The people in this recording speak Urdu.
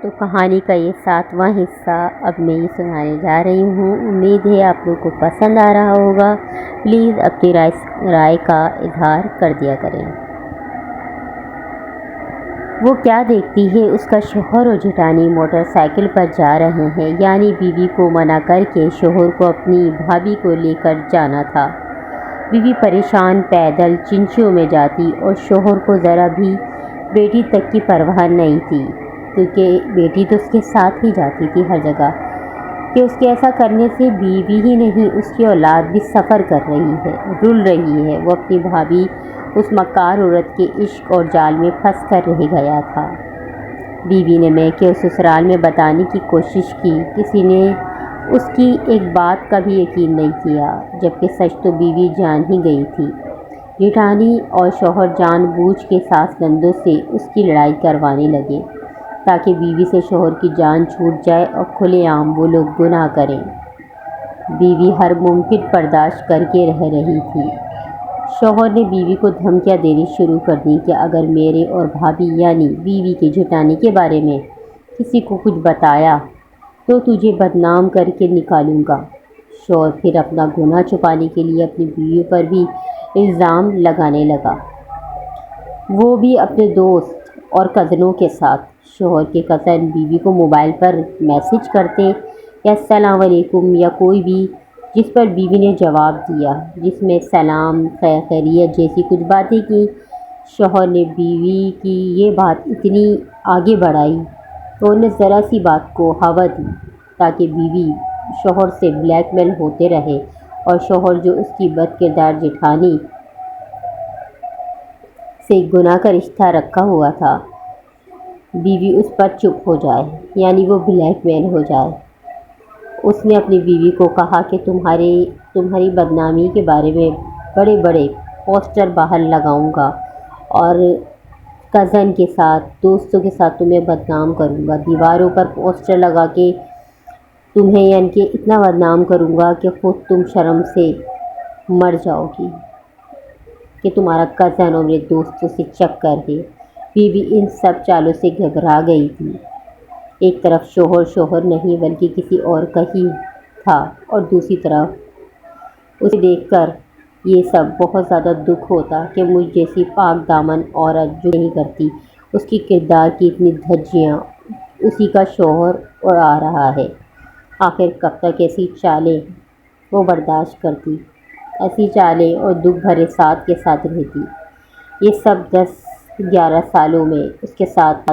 تو کہانی کا یہ 7واں حصہ اب میں یہ سنانے جا رہی ہوں۔ امید ہے آپ لوگ کو پسند آ رہا ہوگا۔ پلیز اپنی رائے کا اظہار کر دیا کریں۔ وہ کیا دیکھتی ہے، اس کا شوہر اور جیٹھانی موٹر سائیکل پر جا رہے ہیں، یعنی بیوی کو منع کر کے شوہر کو اپنی بھابھی کو لے کر جانا تھا۔ بیوی پریشان پیدل چنچیوں میں جاتی اور شوہر کو ذرا بھی بیٹی تک کی پرواہ نہیں تھی، کیونکہ بیٹی تو اس کے ساتھ ہی جاتی تھی ہر جگہ، کہ اس کے ایسا کرنے سے بیوی ہی نہیں اس کی اولاد بھی سفر کر رہی ہے، رل رہی ہے۔ وہ اپنی بھابھی اس مکار عورت کے عشق اور جال میں پھنس کر رہ گیا تھا۔ بیوی نے میکے اور سسرال میں بتانے کی کوشش کی، کسی نے اس کی ایک بات کا بھی یقین نہیں کیا، جبکہ سچ تو بیوی جان ہی گئی تھی۔ جیٹھانی اور شوہر جان بوجھ کے ساس نندوں سے اس کی لڑائی کروانے لگے، تاکہ بیوی سے شوہر کی جان چھوٹ جائے اور کھلے عام وہ لوگ گناہ کریں۔ بیوی ہر ممکن برداشت کر کے رہ رہی تھی۔ شوہر نے بیوی کو دھمکیاں دینی شروع کر دیں کہ اگر میرے اور بھابھی یعنی بیوی کی جیٹھانی کے بارے میں کسی کو کچھ بتایا تو تجھے بدنام کر کے نکالوں گا۔ شوہر پھر اپنا گناہ چھپانے کے لیے اپنی بیوی پر بھی الزام لگانے لگا، وہ بھی اپنے دوست اور کزنوں کے ساتھ۔ شوہر کے کزن بیوی کو موبائل پر میسج کرتے یا السلام علیکم یا کوئی بھی، جس پر بیوی نے جواب دیا، جس میں سلام، خیر خیریت جیسی کچھ باتیں کی۔ شوہر نے بیوی کی یہ بات اتنی آگے بڑھائی کہ انہیں ذرا سی بات کو ہوا دی، تاکہ بیوی شوہر سے بلیک میل ہوتے رہے، اور شوہر جو اس کی بد کردار جیٹھانی سے گناہ کا رشتہ رکھا ہوا تھا، بیوی اس پر چپ ہو جائے، یعنی وہ بلیک میل ہو جائے۔ اس نے اپنی بیوی کو کہا کہ تمہاری بدنامی کے بارے میں بڑے بڑے پوسٹر باہر لگاؤں گا اور کزن کے ساتھ، دوستوں کے ساتھ تمہیں بدنام کروں گا، دیواروں پر پوسٹر لگا کے تمہیں یعنی کہ اتنا بدنام کروں گا کہ خود تم شرم سے مر جاؤ گی کہ تمہارا کزن اور میرے دوستوں سے چکر ہے۔ بیوی ان سب چالوں سے گھبرا گئی تھی۔ ایک طرف شوہر نہیں بلکہ کسی اور کا ہی تھا، اور دوسری طرف اسے دیکھ کر یہ سب بہت زیادہ دکھ ہوتا کہ مجھ جیسی پاک دامن عورت جو نہیں کرتی، اس کی کردار کی اتنی دھجیاں اسی کا شوہر اڑا رہا ہے۔ آخر کب تک ایسی چالیں وہ برداشت کرتی، ایسی چالیں اور دکھ بھرے ساتھ کے ساتھ رہتی۔ یہ سب 10-11 سالوں میں اس کے ساتھ